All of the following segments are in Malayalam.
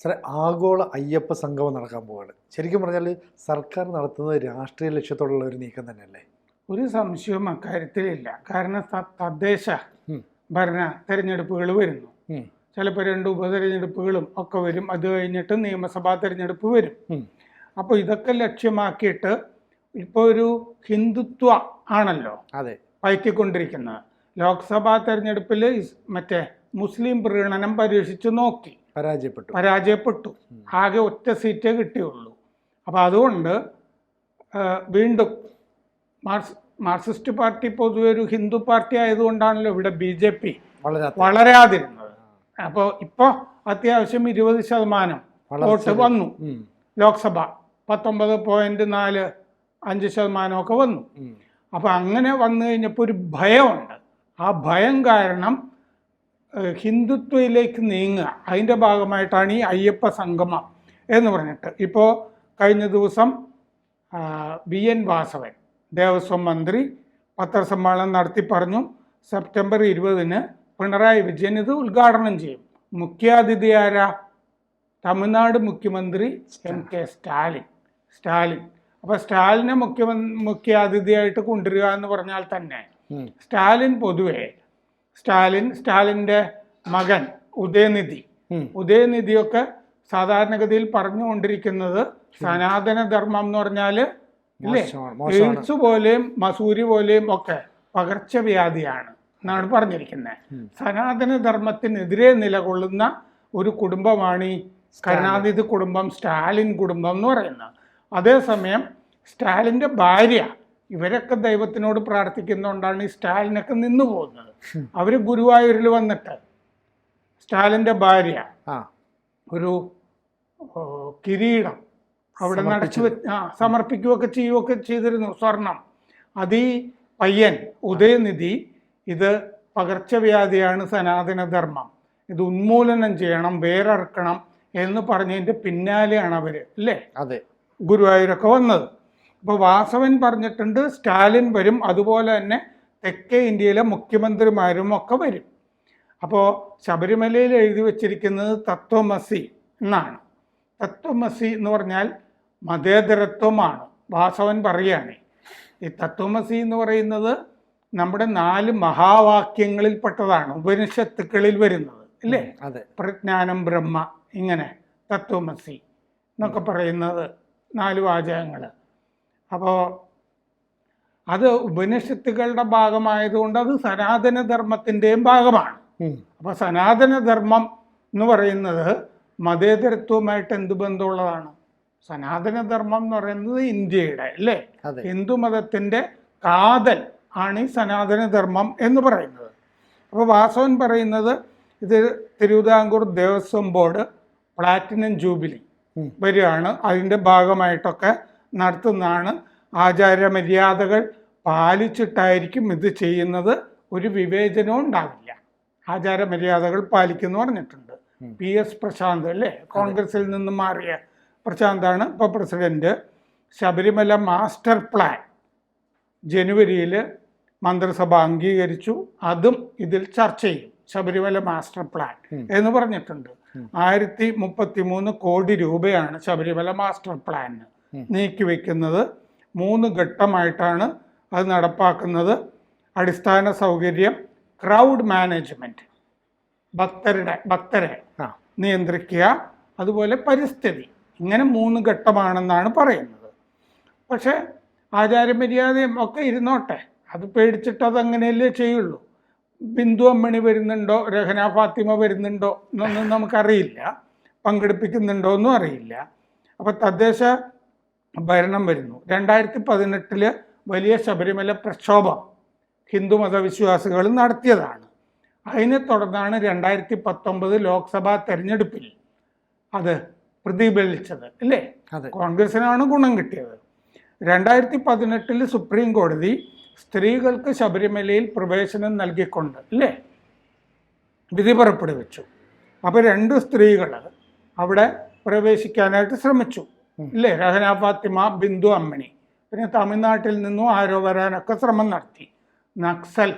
സാറേ, ആഗോള അയ്യപ്പ സംഗമം നടക്കാൻ പോവുകയാണ്. ശരിക്കും പറഞ്ഞാൽ സർക്കാർ നടത്തുന്നത് രാഷ്ട്രീയ ലക്ഷ്യത്തോടുള്ള ഒരു നീക്കം തന്നെയല്ലേ? ഒരു സംശയവും അക്കാര്യത്തിലില്ല. കാരണം തദ്ദേശ ഭരണ തെരഞ്ഞെടുപ്പുകൾ വരുന്നു. ചിലപ്പോൾ 2 ഉപതെരഞ്ഞെടുപ്പുകളും ഒക്കെ വരും. അത് കഴിഞ്ഞിട്ട് നിയമസഭാ തെരഞ്ഞെടുപ്പ് വരും. അപ്പോൾ ഇതൊക്കെ ലക്ഷ്യമാക്കിയിട്ട് ഇപ്പോൾ ഒരു ഹിന്ദുത്വ ആണല്ലോ അതെ പയറ്റിക്കൊണ്ടിരിക്കുന്നത്. ലോക്സഭാ തെരഞ്ഞെടുപ്പിൽ മറ്റേ മുസ്ലിം പ്രീണനം പരീക്ഷിച്ച് നോക്കി, പരാജയപ്പെട്ടു. ആകെ ഒറ്റ സീറ്റേ കിട്ടിയുള്ളൂ. അപ്പോൾ അതുകൊണ്ട് വീണ്ടും മാർക്സിസ്റ്റ് പാർട്ടി പൊതുവെ ഒരു ഹിന്ദു പാർട്ടി ആയതുകൊണ്ടാണല്ലോ ഇവിടെ BJP വളരാതിരുന്നത്. അപ്പോൾ ഇപ്പോൾ അത്യാവശ്യം 20% വോട്ട് വന്നു. ലോക്സഭ 19.45% ഒക്കെ വന്നു. അപ്പോൾ അങ്ങനെ വന്നു കഴിഞ്ഞപ്പോൾ ഒരു ഭയമുണ്ട്. ആ ഭയം കാരണം ഹിന്ദുത്വയിലേക്ക് നീങ്ങുക. അതിൻ്റെ ഭാഗമായിട്ടാണ് ഈ അയ്യപ്പ സംഗമം എന്ന് പറഞ്ഞിട്ട്. ഇപ്പോൾ കഴിഞ്ഞ ദിവസം VN വാസവൻ ദേവസ്വം മന്ത്രി പത്രസമ്മേളനം നടത്തി പറഞ്ഞു, സെപ്റ്റംബർ 20-ന് പിണറായി വിജയൻ ഇത് ഉദ്ഘാടനം ചെയ്യും. മുഖ്യാതിഥി ആരാ? തമിഴ്നാട് മുഖ്യമന്ത്രി MK സ്റ്റാലിൻ. അപ്പോൾ സ്റ്റാലിനെ മുഖ്യാതിഥിയായിട്ട് കൊണ്ടുവരിക എന്ന് പറഞ്ഞാൽ തന്നെ സ്റ്റാലിൻ പൊതുവെ സ്റ്റാലിൻ്റെ മകൻ ഉദയനിധിയൊക്കെ സാധാരണഗതിയിൽ പറഞ്ഞുകൊണ്ടിരിക്കുന്നത് സനാതനധർമ്മം എന്ന് പറഞ്ഞാൽ ഇല്ലേ, എയ്ഡ്സ് പോലെയും മസൂരി പോലെയും ഒക്കെ പകർച്ചവ്യാധിയാണ് എന്നാണ് പറഞ്ഞിരിക്കുന്നത്. സനാതനധർമ്മത്തിനെതിരെ നിലകൊള്ളുന്ന ഒരു കുടുംബമാണ് ഈ കരുണാനിധി കുടുംബം, സ്റ്റാലിൻ കുടുംബം എന്ന് പറയുന്നത്. അതേസമയം സ്റ്റാലിൻ്റെ ഭാര്യ, ഇവരൊക്കെ ദൈവത്തിനോട് പ്രാർത്ഥിക്കുന്നതുകൊണ്ടാണ് ഈ സ്റ്റാലിനൊക്കെ നിന്നു പോകുന്നത്. അവർ ഗുരുവായൂരിൽ വന്നിട്ട് സ്റ്റാലിൻ്റെ ഭാര്യ ഒരു കിരീടം അവിടെ സമർപ്പിക്കുകയൊക്കെ ചെയ്യുകയൊക്കെ ചെയ്തിരുന്നു, സ്വർണം. അത് ഈ പയ്യൻ ഉദയനിധി ഇത് പകർച്ചവ്യാധിയാണ്, സനാതനധർമ്മം, ഇത് ഉന്മൂലനം ചെയ്യണം, വേറെറുക്കണം എന്ന് പറഞ്ഞതിൻ്റെ പിന്നാലെയാണ് അവർ അല്ലേ ഗുരുവായൂരൊക്കെ വന്നത്. അപ്പോൾ വാസവൻ പറഞ്ഞിട്ടുണ്ട് സ്റ്റാലിൻ വരും, അതുപോലെ തന്നെ തെക്കേ ഇന്ത്യയിലെ മുഖ്യമന്ത്രിമാരും ഒക്കെ വരും. അപ്പോൾ ശബരിമലയിൽ എഴുതി വച്ചിരിക്കുന്നത് തത്വമസി എന്നാണ്. തത്വമസി എന്ന് പറഞ്ഞാൽ മതേതരത്വമാണ്. വാസവൻ പറയുകയാണ് ഈ തത്വമസി എന്ന് പറയുന്നത് നമ്മുടെ 4 മഹാവാക്യങ്ങളിൽപ്പെട്ടതാണ്, ഉപനിഷത്തുക്കളിൽ വരുന്നത് അല്ലേ. പ്രജ്ഞാനം ബ്രഹ്മ, ഇങ്ങനെ തത്വമസി എന്നൊക്കെ പറയുന്നത് 4 വാചകങ്ങൾ. അപ്പോൾ അത് ഉപനിഷത്തുക്കളുടെ ഭാഗമായതുകൊണ്ട് അത് സനാതനധർമ്മത്തിൻ്റെയും ഭാഗമാണ്. അപ്പോൾ സനാതനധർമ്മം എന്ന് പറയുന്നത് മതേതരത്വമായിട്ട് എന്ത് ബന്ധമുള്ളതാണ്? സനാതനധർമ്മം എന്ന് പറയുന്നത് ഇന്ത്യയുടെ അല്ലേ, ഹിന്ദു മതത്തിൻ്റെ കാതൽ ആണ് ഈ സനാതനധർമ്മം എന്ന് പറയുന്നത്. അപ്പോൾ വാസവൻ പറയുന്നത് ഇത് Thiruvithamkoor Devaswom board platinum jubilee വരികയാണ്, അതിൻ്റെ ഭാഗമായിട്ടൊക്കെ നടത്തുന്നതാണ്. ആചാരമര്യാദകൾ പാലിച്ചിട്ടായിരിക്കും ഇത് ചെയ്യുന്നത്, ഒരു വിവേചനവും ഉണ്ടാവില്ല. ആചാരമര്യാദകൾ പാലിക്കുന്നു പറഞ്ഞിട്ടുണ്ട്. PS പ്രശാന്ത് അല്ലേ, കോൺഗ്രസിൽ നിന്ന് മാറിയ പ്രശാന്താണ് ഇപ്പോൾ പ്രസിഡന്റ്. ശബരിമല മാസ്റ്റർ പ്ലാൻ ജനുവരിയിൽ മന്ത്രിസഭ അംഗീകരിച്ചു, അതും ഇതിൽ ചർച്ച ചെയ്യും. ശബരിമല മാസ്റ്റർ പ്ലാൻ എന്ന് പറഞ്ഞിട്ടുണ്ട്. 1033 കോടി രൂപയാണ് ശബരിമല മാസ്റ്റർ പ്ലാനിന് നീക്കിവെക്കുന്നത്. 3 ഘട്ടമായിട്ടാണ് അത് നടപ്പാക്കുന്നത്. അടിസ്ഥാന സൗകര്യം, ക്രൗഡ് മാനേജ്മെൻറ്റ്, ഭക്തരെ നിയന്ത്രിക്കുക, അതുപോലെ പരിസ്ഥിതി, ഇങ്ങനെ 3 ഘട്ടമാണെന്നാണ് പറയുന്നത്. പക്ഷേ ആചാരമര്യാദയും ഒക്കെ ഇരുന്നോട്ടെ, അത് പേടിച്ചിട്ട് അതങ്ങനെയല്ലേ ചെയ്യുള്ളൂ. ബിന്ദു അമ്മണി വരുന്നുണ്ടോ, രഹന ഫാത്തിമ വരുന്നുണ്ടോ എന്നൊന്നും നമുക്കറിയില്ല, പങ്കെടുപ്പിക്കുന്നുണ്ടോ എന്നും അറിയില്ല. അപ്പോൾ തദ്ദേശ ഭരണം വരുന്നു. 2018 വലിയ ശബരിമല പ്രക്ഷോഭം ഹിന്ദു മതവിശ്വാസികൾ നടത്തിയതാണ്. അതിനെ തുടർന്നാണ് 2019 ലോക്സഭാ തെരഞ്ഞെടുപ്പിൽ അത് പ്രതിഫലിച്ചത് അല്ലേ. കോൺഗ്രസിനാണ് ഗുണം കിട്ടിയത്. 2018 സുപ്രീം കോടതി സ്ത്രീകൾക്ക് ശബരിമലയിൽ പ്രവേശനം നൽകിക്കൊണ്ട് അല്ലേ വിധി പുറപ്പെടുവിച്ചു. അപ്പോൾ 2 സ്ത്രീകൾ അവിടെ പ്രവേശിക്കാനായിട്ട് ശ്രമിച്ചു ഇല്ലേ, രഹന ഫാത്തിമ, ബിന്ദു അമ്മണി. പിന്നെ തമിഴ്നാട്ടിൽ നിന്നും ആരോ വരാനൊക്കെ ശ്രമം നടത്തി, നക്സൽ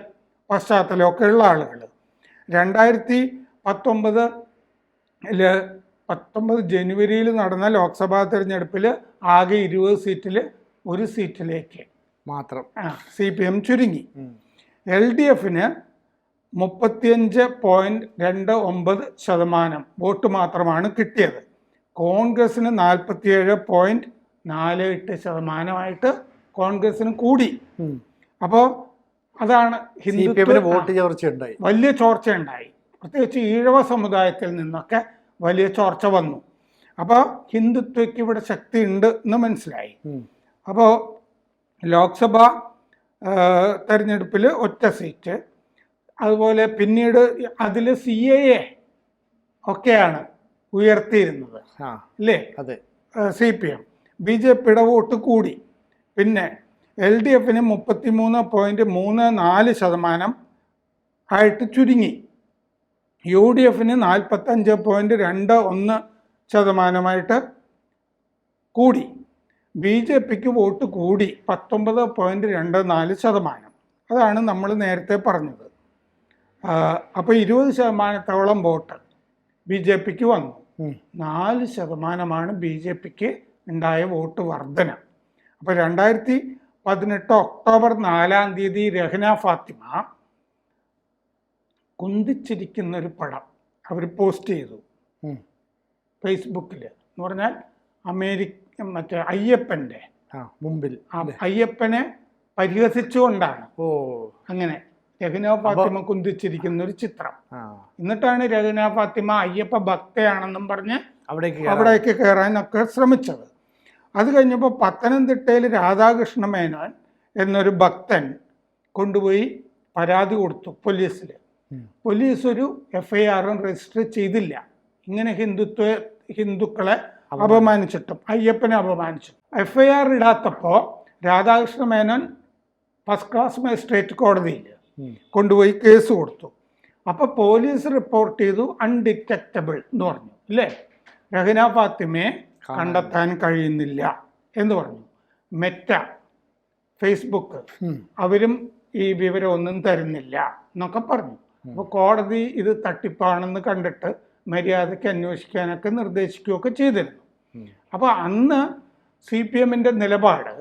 പശ്ചാത്തലമൊക്കെ ഉള്ള ആളുകൾ. 2019 2019 ജനുവരിയിൽ നടന്ന ലോക്സഭാ തെരഞ്ഞെടുപ്പിൽ ആകെ 20 സീറ്റിൽ 1 സീറ്റിലേക്ക് മാത്രം CPM ചുരുങ്ങി. LDFന് 35.29% വോട്ട് മാത്രമാണ് കിട്ടിയത്. കോൺഗ്രസിന് 47.48% കോൺഗ്രസിന് കൂടി. അപ്പോൾ അതാണ് വോട്ട് ചോർച്ചയുണ്ടായി, വലിയ ചോർച്ചയുണ്ടായി. പ്രത്യേകിച്ച് ഈഴവ സമുദായത്തിൽ നിന്നൊക്കെ വലിയ ചോർച്ച വന്നു. അപ്പോൾ ഹിന്ദുത്വയ്ക്ക് ഇവിടെ ശക്തി ഉണ്ട് എന്ന് മനസ്സിലായി. അപ്പോൾ ലോക്സഭ തെരഞ്ഞെടുപ്പിൽ ഒറ്റ സീറ്റ്, അതുപോലെ പിന്നീട് അതിൽ CAA ഒക്കെയാണ് ഉയർത്തിയിരുന്നത് അല്ലേ? CPM. BJPയുടെ വോട്ട് കൂടി. പിന്നെ LDFന് 33.34% ആയിട്ട് ചുരുങ്ങി. UDFന് 45.21% കൂടി. BJPക്ക് വോട്ട് കൂടി 19.24%. അതാണ് നമ്മൾ നേരത്തെ പറഞ്ഞത്. അപ്പോൾ 20% വോട്ട് BJPക്ക് വന്നു. 4% BJPക്ക് ഉണ്ടായ വോട്ട് വർധന. അപ്പോൾ 2018 ഒക്ടോബർ 4 രഹ്ന ഫാത്തിമ കുന്തിച്ചിരിക്കുന്നൊരു പടം അവർ പോസ്റ്റ് ചെയ്തു ഫേസ്ബുക്കിൽ. എന്ന് പറഞ്ഞാൽ മറ്റേ അയ്യപ്പൻ്റെ മുമ്പിൽ അയ്യപ്പനെ പരിഹസിച്ചുകൊണ്ടാണ് അങ്ങനെ രഹ്ന ഫാത്തിമ കുന്തിച്ചിരിക്കുന്ന ഒരു ചിത്രം. എന്നിട്ടാണ് രഹ്ന ഫാത്തിമ അയ്യപ്പ ഭക്തയാണെന്നും പറഞ്ഞ് അവിടേക്ക് കയറാനൊക്കെ ശ്രമിച്ചത്. അത് കഴിഞ്ഞപ്പോൾ പത്തനംതിട്ടയിൽ രാധാകൃഷ്ണ മേനോൻ എന്നൊരു ഭക്തൻ കൊണ്ടുപോയി പരാതി കൊടുത്തു പോലീസിൽ. പോലീസ് ഒരു FIR രജിസ്റ്റർ ചെയ്തില്ല. ഇങ്ങനെ ഹിന്ദുക്കളെ അപമാനിച്ചിട്ടും അയ്യപ്പനെ അപമാനിച്ചിട്ടും. FIR ഇടാത്തപ്പോൾ Radhakrishna Menon first class magistrate കോടതിയിൽ കൊണ്ടുപോയി കേസ് കൊടുത്തു. അപ്പോൾ പോലീസ് റിപ്പോർട്ട് ചെയ്തു അൺഡിറ്റക്റ്റബിൾ എന്ന് പറഞ്ഞു അല്ലേ? രഹ്ന ഫാത്തിമയെ കണ്ടെത്താൻ കഴിയുന്നില്ല എന്ന് പറഞ്ഞു. മെറ്റ, ഫേസ്ബുക്ക് അവരും ഈ വിവരം ഒന്നും തരുന്നില്ല എന്നൊക്കെ പറഞ്ഞു. അപ്പോൾ കോടതി ഇത് തട്ടിപ്പാണെന്ന് കണ്ടിട്ട് മര്യാദയ്ക്ക് അന്വേഷിക്കാനൊക്കെ നിർദ്ദേശിക്കുകയൊക്കെ ചെയ്തിരുന്നു. അപ്പോൾ അന്ന് CPMന്റെ നിലപാട്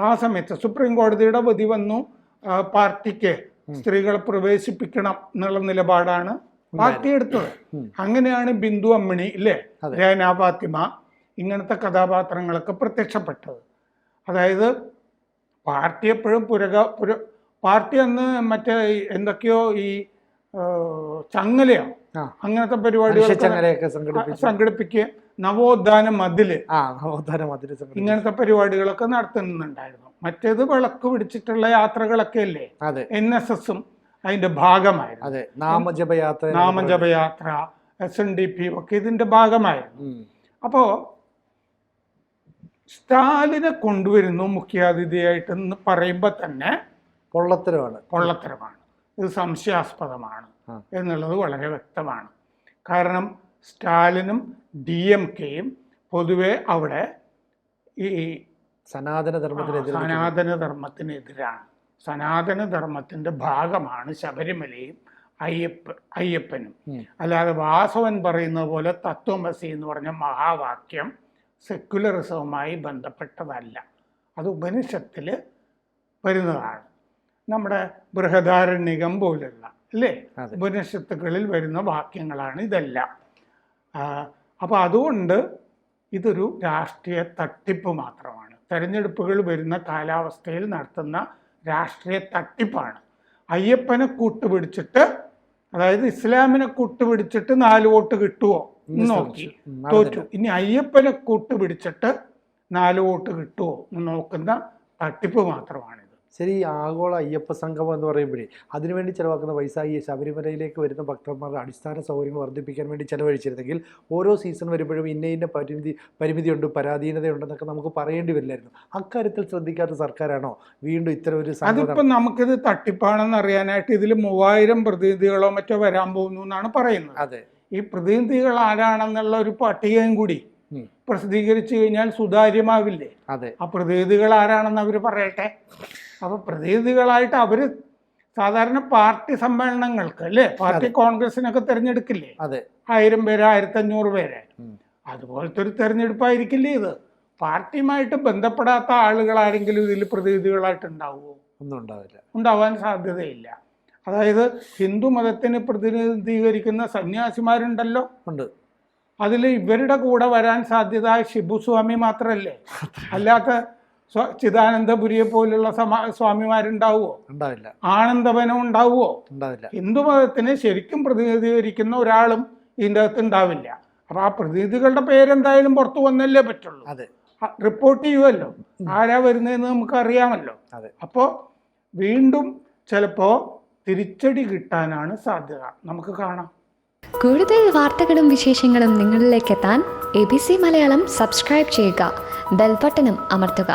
ആ സമയത്ത് സുപ്രീം കോടതിയുടെ വിധി വന്നു, പാർട്ടിക്ക് സ്ത്രീകളെ പ്രവേശിപ്പിക്കണം എന്നുള്ള നിലപാടാണ് പാർട്ടി എടുത്തത്. അങ്ങനെയാണ് ബിന്ദു അമ്മിണി ഇല്ലേ, രഹ്ന ഫാത്തിമ ഇങ്ങനത്തെ കഥാപാത്രങ്ങളൊക്കെ പ്രത്യക്ഷപ്പെട്ടത്. അതായത് പാർട്ടി എപ്പോഴും പാർട്ടി അന്ന് മറ്റേ എന്തൊക്കെയോ ഈ ചങ്ങലയോ അങ്ങനത്തെ പരിപാടികൾ സംഘടിപ്പിക്കുക, നവോത്ഥാന മതില് ഇങ്ങനത്തെ പരിപാടികളൊക്കെ നടത്തുന്നുണ്ടായിരുന്നു. മറ്റേത് വിളക്ക് പിടിച്ചിട്ടുള്ള യാത്രകളൊക്കെ അല്ലേ, NSSഉം അതിന്റെ ഭാഗമായിരുന്നു. നാമജപയാത്ര, SNDP ഒക്കെ ഇതിന്റെ ഭാഗമായിരുന്നു. അപ്പോ സ്റ്റാലിനെ കൊണ്ടുവരുന്നു മുഖ്യാതിഥിയായിട്ടെന്ന് പറയുമ്പോൾ തന്നെ പൊള്ളത്തരമാണ്, ഇത് സംശയാസ്പദമാണ് എന്നുള്ളത് വളരെ വ്യക്തമാണ്. കാരണം സ്റ്റാലിനും DMKയും പൊതുവെ അവിടെ ഈ സനാതനധർമ്മത്തിനെതിരാണ്. സനാതനധർമ്മത്തിൻ്റെ ഭാഗമാണ് ശബരിമലയും അയ്യപ്പനും. അല്ലാതെ വാസവൻ പറയുന്നത് പോലെ തത്വമസി എന്ന് പറഞ്ഞ മഹാവാക്യം സെക്യുലറിസവുമായി ബന്ധപ്പെട്ടതല്ല. അത് ഉപനിഷത്തിൽ വരുന്നതാണ്. നമ്മുടെ ബൃഹദാരണ്യകം പോലുള്ള അല്ലേ ഉപനിഷത്തുകളിൽ വരുന്ന വാക്യങ്ങളാണ് ഇതെല്ലാം. അപ്പോൾ അതുകൊണ്ട് ഇതൊരു രാഷ്ട്രീയ തട്ടിപ്പ് മാത്രമാണ്. തെരഞ്ഞെടുപ്പുകൾ വരുന്ന കാലാവസ്ഥയിൽ നടത്തുന്ന രാഷ്ട്രീയ തട്ടിപ്പാണ്. അയ്യപ്പനെ കൂട്ടുപിടിച്ചിട്ട്, അതായത് ഇസ്ലാമിനെ കൂട്ടുപിടിച്ചിട്ട് 4 വോട്ട് കിട്ടുമോ എന്ന് നോക്കി തോറ്റു. ഇനി അയ്യപ്പനെ കൂട്ടുപിടിച്ചിട്ട് 4 വോട്ട് കിട്ടുമോ എന്ന് നോക്കുന്ന തട്ടിപ്പ് മാത്രമാണിത്. ശരി, ആഗോള അയ്യപ്പ സംഗമം എന്ന് പറയുമ്പോഴേ അതിനുവേണ്ടി ചിലവാക്കുന്ന പൈസ ഈ ശബരിമലയിലേക്ക് വരുന്ന ഭക്തന്മാരുടെ അടിസ്ഥാന സൗകര്യങ്ങൾ വർദ്ധിപ്പിക്കാൻ വേണ്ടി ചിലവഴിച്ചിരുന്നെങ്കിൽ ഓരോ സീസൺ വരുമ്പോഴും ഇന്ന പരിമിതിയുണ്ട്, പരാധീനതയുണ്ടെന്നൊക്കെ നമുക്ക് പറയേണ്ടി വരില്ലായിരുന്നു. അക്കാര്യത്തിൽ ശ്രദ്ധിക്കാത്ത സർക്കാരാണോ വീണ്ടും ഇത്തരം ഒരു സംഗമം? അതിപ്പോൾ നമുക്കിത് തട്ടിപ്പാണെന്ന് അറിയാനായിട്ട് ഇതിൽ 3000 പ്രതിനിധികളോ മറ്റോ വരാൻ പോകുന്നു എന്നാണ് പറയുന്നത്. അതെ, ഈ പ്രതിനിധികൾ ആരാണെന്നുള്ള ഒരു പട്ടികയും കൂടി പ്രസിദ്ധീകരിച്ചു കഴിഞ്ഞാൽ സുതാര്യമാവില്ലേ? അതെ, ആ പ്രതിനിധികൾ ആരാണെന്ന് അവർ പറയട്ടെ. അപ്പോൾ പ്രതിനിധികളായിട്ട് അവർ സാധാരണ പാർട്ടി സമ്മേളനങ്ങൾക്ക് അല്ലേ, പാർട്ടി കോൺഗ്രസിനൊക്കെ തിരഞ്ഞെടുക്കില്ലേ, 1000 പേര് 1500 പേര്. അതുപോലത്തെ ഒരു തെരഞ്ഞെടുപ്പായിരിക്കില്ലേ ഇത്? പാർട്ടിയുമായിട്ട് ബന്ധപ്പെടാത്ത ആളുകളാരെങ്കിലും ഇതിൽ പ്രതിനിധികളായിട്ട് ഉണ്ടാവുമോ? ഒന്നും ഉണ്ടാവില്ല, ഉണ്ടാവാൻ സാധ്യതയില്ല. അതായത് ഹിന്ദു മതത്തിനെ പ്രതിനിധീകരിക്കുന്ന സന്യാസിമാരുണ്ടല്ലോ, ഉണ്ട്. അതിൽ ഇവരുടെ കൂടെ വരാൻ സാധ്യത ഷിബുസ്വാമി മാത്രമല്ലേ? അല്ലാത്ത ചിദാനന്ദപുരിയെ പോലുള്ള സ്വാമിമാരുണ്ടാവുമോ? ഉണ്ടാവില്ല. ആനന്ദവനം ഉണ്ടാവുമോ? ഉണ്ടാവില്ല. ഹിന്ദു മതത്തിനെ ശരിക്കും പ്രതിനിധീകരിക്കുന്ന ഒരാളും ഇതിൻ്റെ അകത്ത് ഉണ്ടാവില്ല. അപ്പൊ ആ പ്രതിനിധികളുടെ പേരെന്തായാലും പുറത്തു വന്നല്ലേ പറ്റുള്ളൂ. അതെ, റിപ്പോർട്ട് ചെയ്യുമല്ലോ, ആരാ വരുന്നതെന്ന് നമുക്ക് അറിയാമല്ലോ. അതെ. അപ്പോൾ വീണ്ടും ചിലപ്പോൾ തിരിച്ചടി കിട്ടാനാണ് സാധ്യത. നമുക്ക് കാണാം. കൂടുതൽ വാർത്തകളും വിശേഷങ്ങളും നിങ്ങളിലേക്ക് എത്താൻ ABC മലയാളം സബ്സ്ക്രൈബ് ചെയ്യുക, ബെൽബട്ടനും അമർത്തുക.